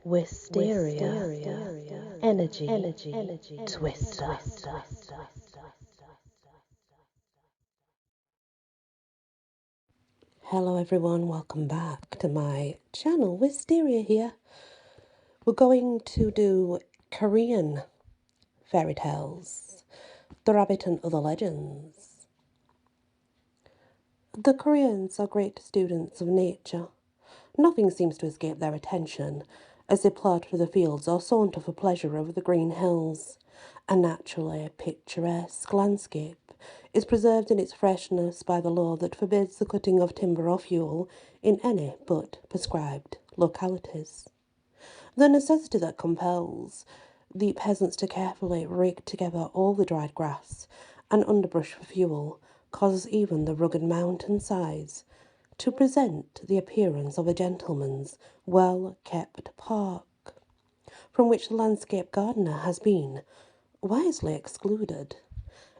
Wysteria, energy, twister. Hello everyone, welcome back to my channel. Wysteria here. We're going to do Korean fairy tales, The Rabbit and Other Legends. The Koreans are great students of nature. Nothing seems to escape their attention as they plod through the fields or saunter for pleasure over the green hills. A naturally picturesque landscape is preserved in its freshness by the law that forbids the cutting of timber or fuel in any but prescribed localities. The necessity that compels the peasants to carefully rake together all the dried grass and underbrush for fuel causes even the rugged mountain sides to present the appearance of a gentleman's well-kept park, from which the landscape gardener has been wisely excluded.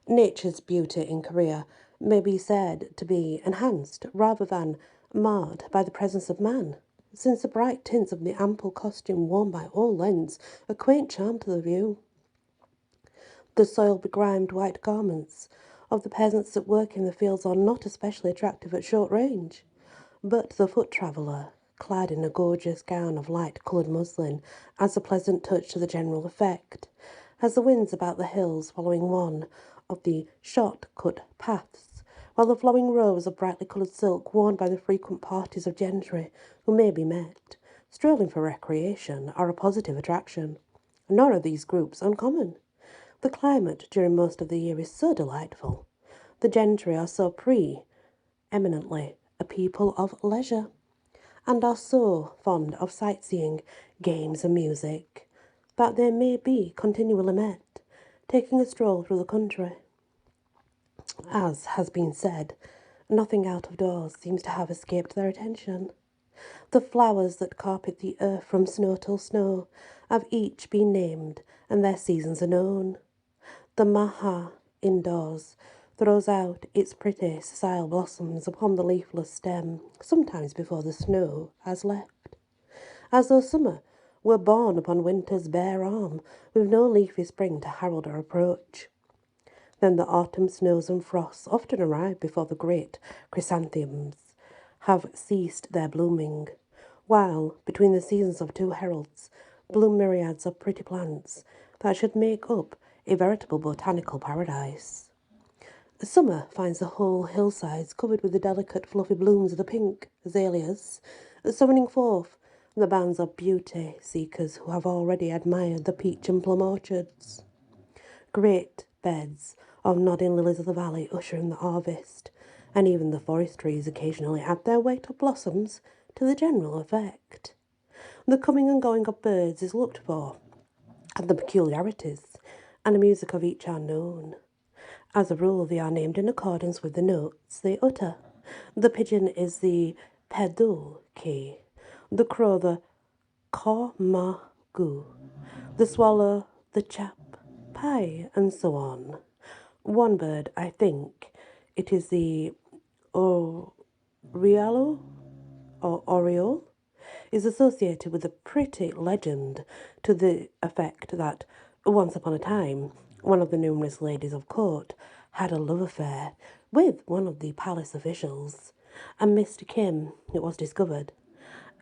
Nature's beauty in Korea may be said to be enhanced rather than marred by the presence of man, since the bright tints of the ample costume worn by all lends a quaint charm to the view. The soil-begrimed white garments of the peasants that work in the fields are not especially attractive at short range, but the foot traveller, clad in a gorgeous gown of light-coloured muslin, adds a pleasant touch to the general effect, as the winds about the hills following one of the short-cut paths, while the flowing robes of brightly coloured silk worn by the frequent parties of gentry who may be met, strolling for recreation, are a positive attraction. Nor are these groups uncommon. The climate during most of the year is so delightful. The gentry are so pre-eminently a people of leisure, and are so fond of sightseeing, games and music, that they may be continually met, taking a stroll through the country. As has been said, nothing out of doors seems to have escaped their attention. The flowers that carpet the earth from snow till snow have each been named, and their seasons are known. The maha indoors throws out its pretty sessile blossoms upon the leafless stem, sometimes before the snow has left, as though summer were born upon winter's bare arm, with no leafy spring to herald her approach. Then the autumn snows and frosts often arrive before the great chrysanthemums have ceased their blooming, while, between the seasons of two heralds, bloom myriads of pretty plants that should make up a veritable botanical paradise. Summer finds the whole hillsides covered with the delicate fluffy blooms of the pink azaleas, summoning forth the bands of beauty seekers who have already admired the peach and plum orchards. Great beds of nodding lilies of the valley usher in the harvest, and even the forest trees occasionally add their weight of blossoms to the general effect. The coming and going of birds is looked for, and the peculiarities and the music of each are known. As a rule, they are named in accordance with the notes they utter. The pigeon is the peduki, the crow the komagu, the swallow the chap pai, and so on. One bird, I think it is the oriolo or oriole, is associated with a pretty legend to the effect that once upon a time one of the numerous ladies of court had a love affair with one of the palace officials, and Mr. Kim, it was discovered,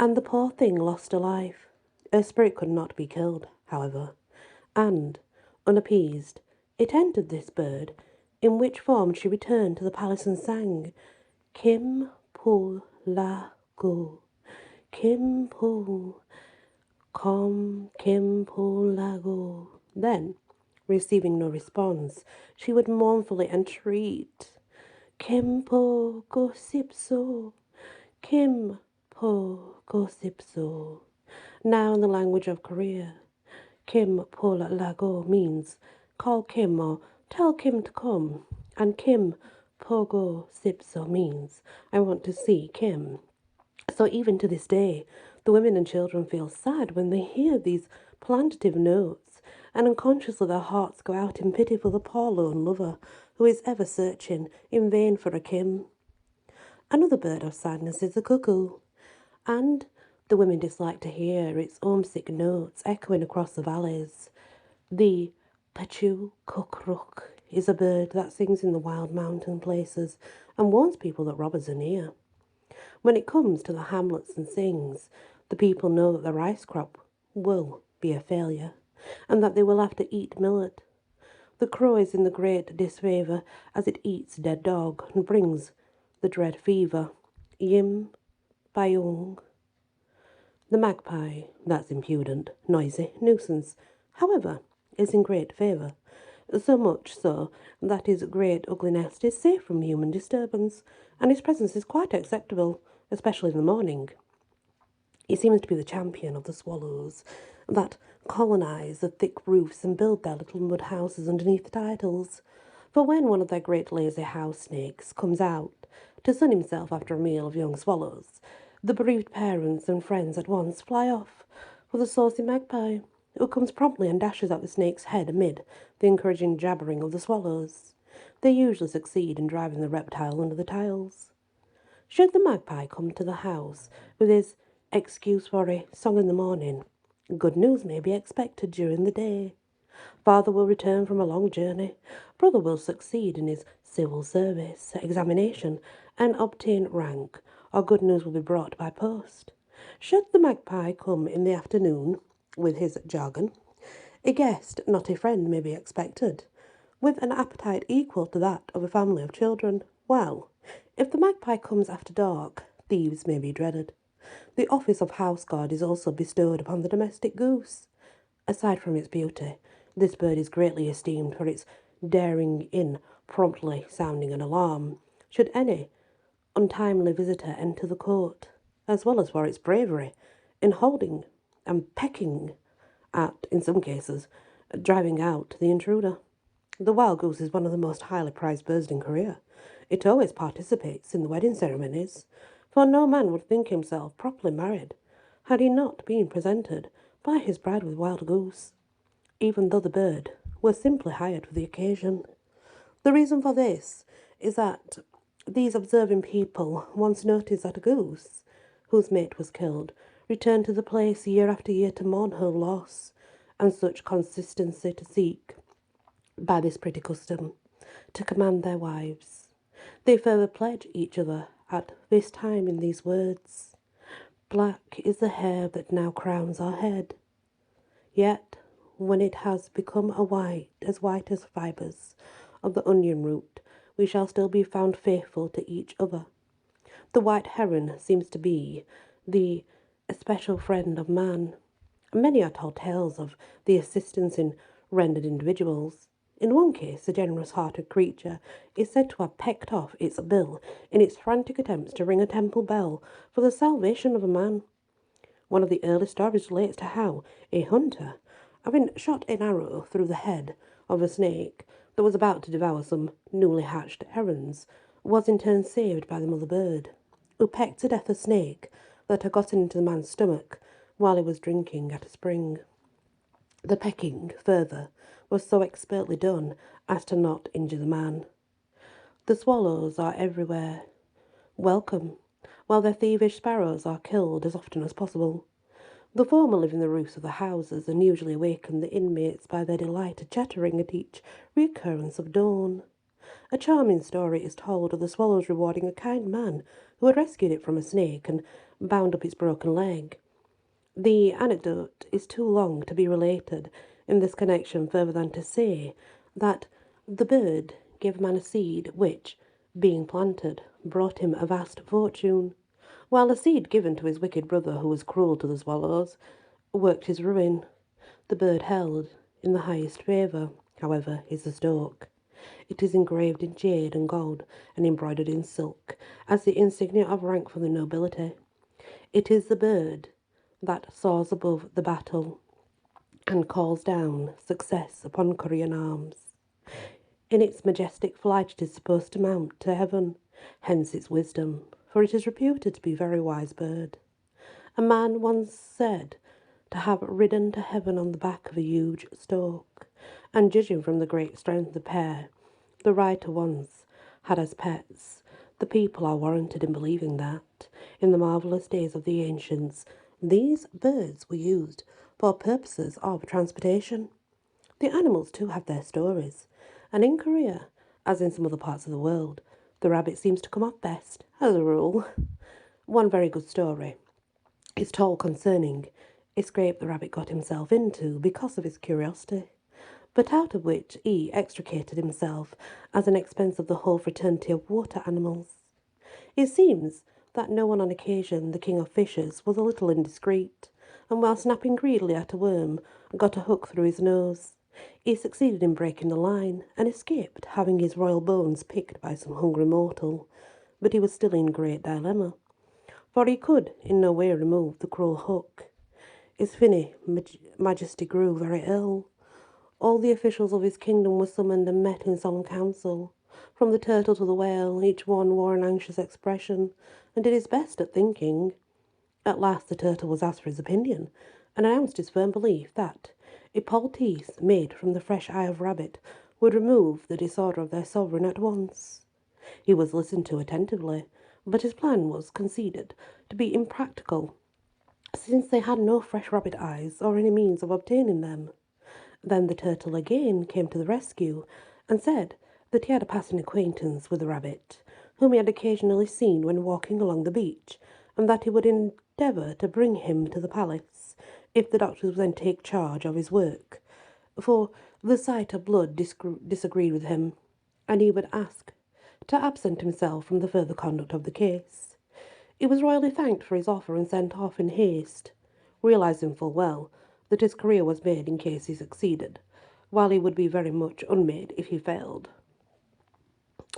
and the poor thing lost her life. Her spirit could not be killed, however, and, unappeased, it entered this bird, in which form she returned to the palace and sang, Kim po la go, Kim po, Kim po la go. Then, receiving no response, she would mournfully entreat, Kim po go sipso, Kim po go sipso. Now, in the language of Korea, Kim po la go means call Kim or tell Kim to come, and Kim po go sipso means I want to see Kim. So even to this day, the women and children feel sad when they hear these plaintive notes, and unconsciously their hearts go out in pity for the poor lone lover who is ever searching in vain for a Kim. Another bird of sadness is the cuckoo, and The women dislike to hear its homesick notes echoing across the valleys. The pachu cockrook is a bird that sings in the wild mountain places and warns people that robbers are near. When it comes to the hamlets and sings, the people know that the rice crop will be a failure and that they will have to eat millet. The crow is in the great disfavour as it eats dead dog and brings the dread fever. Yim Bayong. The magpie, that's impudent, noisy, nuisance, however, is in great favour. So much so that his great ugly nest is safe from human disturbance, and his presence is quite acceptable, especially in the morning. He seems to be the champion of the swallows that colonise the thick roofs and build their little mud houses underneath the titles. For when one of their great lazy house snakes comes out to sun himself after a meal of young swallows, the bereaved parents and friends at once fly off for the saucy magpie, who comes promptly and dashes at the snake's head amid the encouraging jabbering of the swallows. They usually succeed in driving the reptile under the tiles. Should the magpie come to the house with his excuse for a song in the morning, good news may be expected during the day. Father will return from a long journey, brother will succeed in his civil service examination and obtain rank, or good news will be brought by post. Should the magpie come in the afternoon with his jargon, a guest, not a friend, may be expected, with an appetite equal to that of a family of children. Well, if the magpie comes after dark, thieves may be dreaded. The office of house guard is also bestowed upon the domestic goose. Aside from its beauty, this bird is greatly esteemed for its daring in promptly sounding an alarm should any untimely visitor enter the court, as well as for its bravery in holding and pecking at, in some cases, driving out the intruder. The wild goose is one of the most highly prized birds in Korea. It always participates in the wedding ceremonies, for no man would think himself properly married had he not been presented by his bride with wild goose, even though the bird was simply hired for the occasion. The reason for this is that these observing people once noticed that a goose, whose mate was killed, returned to the place year after year to mourn her loss, and such consistency to seek, by this pretty custom, to command their wives. They further pledge each other at this time in these words: Black is the hair that now crowns our head, yet when it has become white as fibres of the onion root, we shall still be found faithful to each other. The white heron seems to be the especial friend of man. Many are told tales of the assistance in rendered individuals. In one case, a generous-hearted creature is said to have pecked off its bill in its frantic attempts to ring a temple bell for the salvation of a man. One of the early stories relates to how a hunter, having shot an arrow through the head of a snake that was about to devour some newly hatched herons, was in turn saved by the mother bird, who pecked to death a snake that had gotten into the man's stomach while he was drinking at a spring. The pecking, further, was so expertly done as to not injure the man. The swallows are everywhere welcome, while their thievish sparrows are killed as often as possible. The former live in the roofs of the houses and usually awaken the inmates by their delight at chattering at each recurrence of dawn. A charming story is told of the swallows rewarding a kind man who had rescued it from a snake and bound up its broken leg. The anecdote is too long to be related in this connection further than to say that the bird gave man a seed which, being planted, brought him a vast fortune, while a seed given to his wicked brother who was cruel to the swallows worked his ruin. The bird held in the highest favour, however, is the stork. It is engraved in jade and gold and embroidered in silk as the insignia of rank for the nobility. It is the bird that soars above the battle and calls down success upon Korean arms. In its majestic flight it is supposed to mount to heaven, hence its wisdom, for it is reputed to be a very wise bird. A man once said to have ridden to heaven on the back of a huge stork, and judging from the great strength of the pair the writer once had as pets, the people are warranted in believing that, in the marvellous days of the ancients, These birds were used for purposes of transportation. The animals too have their stories, and in Korea, as in some other parts of the world, the rabbit seems to come off best, as a rule. One very good story is told concerning a scrape the rabbit got himself into because of his curiosity, but out of which he extricated himself as an expense of the whole fraternity of water animals. It seems that no one on occasion the king of fishes was a little indiscreet, and while snapping greedily at a worm, got a hook through his nose. He succeeded in breaking the line, and escaped having his royal bones picked by some hungry mortal, but he was still in great dilemma, for he could in no way remove the cruel hook. His finny majesty grew very ill. All the officials of his kingdom were summoned and met in solemn council. From the turtle to the whale, each one wore an anxious expression, and did his best at thinking. At last the turtle was asked for his opinion, and announced his firm belief that a poultice made from the fresh eye of rabbit would remove the disorder of their sovereign at once. He was listened to attentively, but his plan was conceded to be impractical, since they had no fresh rabbit eyes or any means of obtaining them. Then the turtle again came to the rescue, and said that he had a passing acquaintance with the rabbit, whom he had occasionally seen when walking along the beach, and that he would endeavour to bring him to the palace, if the doctors would then take charge of his work, for the sight of blood disagreed with him, and he would ask to absent himself from the further conduct of the case. He was royally thanked for his offer and sent off in haste, realizing full well that his career was made in case he succeeded, while he would be very much unmade if he failed.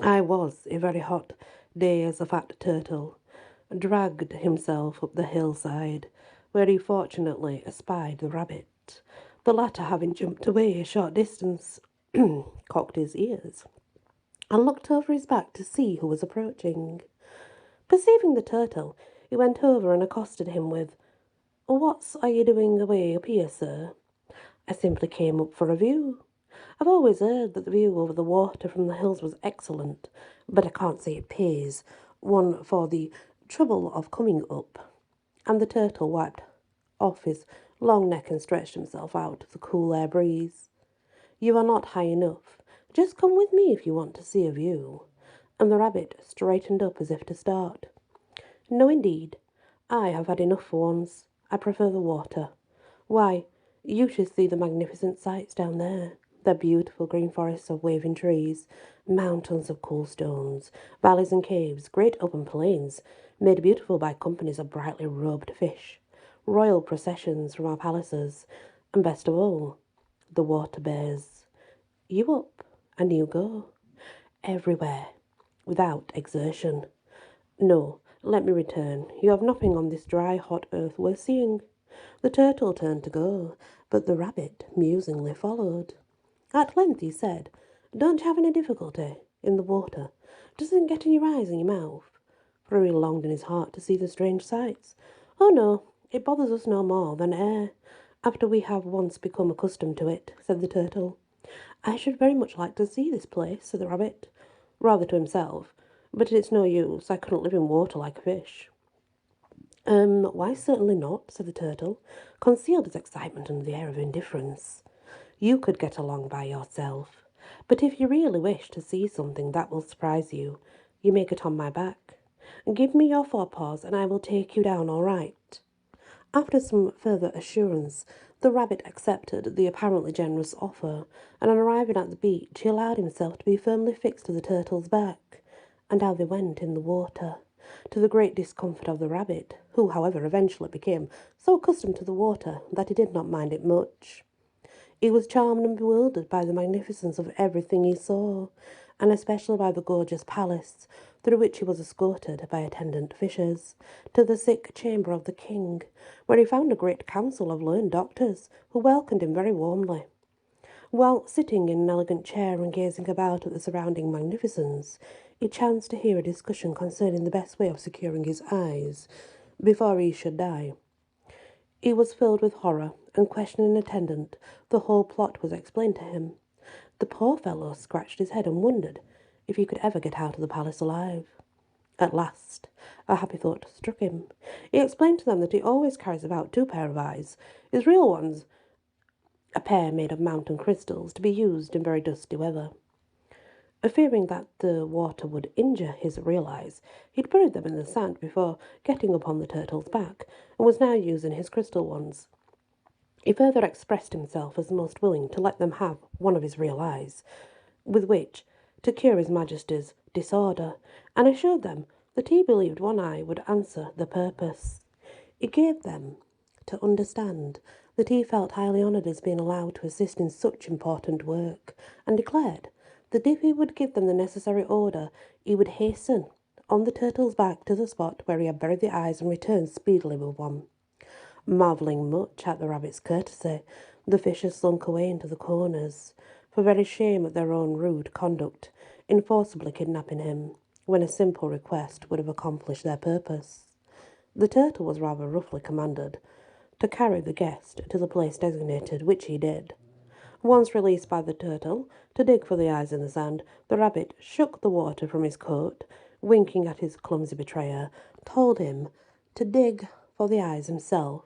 I was a very hot day as the fat turtle dragged himself up the hillside, where he fortunately espied the rabbit. The latter, having jumped away a short distance, cocked his ears and looked over his back to see who was approaching. Perceiving the turtle, he went over and accosted him with, "What are you doing away up here, sir?" "I simply came up for a view. I've always heard that the view over the water from the hills was excellent, but I can't say it pays one for the trouble of coming up." And the turtle wiped off his long neck and stretched himself out to the cool air breeze. "You are not high enough. Just come with me if you want to see a view." And the rabbit straightened up as if to start. "No, indeed. I have had enough for once. I prefer the water. Why, you should see the magnificent sights down there. The beautiful green forests of waving trees, mountains of cool stones, valleys and caves, great open plains, made beautiful by companies of brightly robed fish, royal processions from our palaces, and best of all, the water bears you up and you go, everywhere, without exertion. No, let me return. You have nothing on this dry, hot earth worth seeing." The turtle turned to go, but the rabbit musingly followed. At length he said, "Don't you have any difficulty in the water? Doesn't it get in your eyes and your mouth?" For he longed in his heart to see the strange sights. "Oh no, it bothers us no more than air, after we have once become accustomed to it," said the turtle. "I should very much like to see this place," said the rabbit, rather to himself, "but it's no use. I couldn't live in water like a fish." Why, certainly not," said the turtle, concealed his excitement under the air of indifference. "You could get along by yourself. But if you really wish to see something that will surprise you, you may get on my back. Give me your forepaws, and I will take you down all right." After some further assurance, the rabbit accepted the apparently generous offer, and on arriving at the beach, he allowed himself to be firmly fixed to the turtle's back, and out they went in the water, to the great discomfort of the rabbit, who, however, eventually became so accustomed to the water that he did not mind it much. He was charmed and bewildered by the magnificence of everything he saw, and especially by the gorgeous palace, through which he was escorted by attendant fishes, to the sick chamber of the king, where he found a great council of learned doctors, who welcomed him very warmly. While sitting in an elegant chair and gazing about at the surrounding magnificence, he chanced to hear a discussion concerning the best way of securing his eyes before he should die. He was filled with horror, and questioning an attendant, the whole plot was explained to him. The poor fellow scratched his head and wondered if he could ever get out of the palace alive. At last, a happy thought struck him. He explained to them that he always carries about two pair of eyes, his real ones, a pair made of mountain crystals, to be used in very dusty weather. Fearing that the water would injure his real eyes, he'd buried them in the sand before getting upon the turtle's back, and was now using his crystal ones. He further expressed himself as most willing to let them have one of his real eyes, with which to cure his Majesty's disorder, and assured them that he believed one eye would answer the purpose. He gave them to understand that he felt highly honoured as being allowed to assist in such important work, and declared that if he would give them the necessary order, he would hasten on the turtle's back to the spot where he had buried the eyes and return speedily with one. Marvelling much at the rabbit's courtesy, the fishers slunk away into the corners, for very shame at their own rude conduct in forcibly kidnapping him, when a simple request would have accomplished their purpose. The turtle was rather roughly commanded to carry the guest to the place designated, which he did. Once released by the turtle to dig for the eyes in the sand, the rabbit shook the water from his coat, winking at his clumsy betrayer, told him to dig for the eyes himself,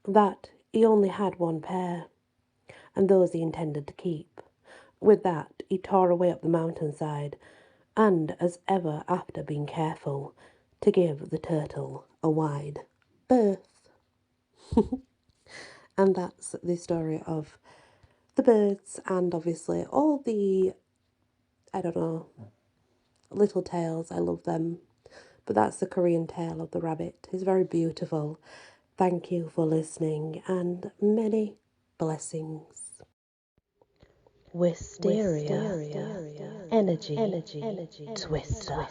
that he only had one pair, and those he intended to keep. With that, he tore away up the mountainside, and, as ever after being careful, to give the turtle a wide berth. And that's the story of the birds and obviously all the, I don't know, little tales. I love them. But that's the Korean tale of the rabbit. It's very beautiful. Thank you for listening and many blessings. Wysteria. Energy. Twister.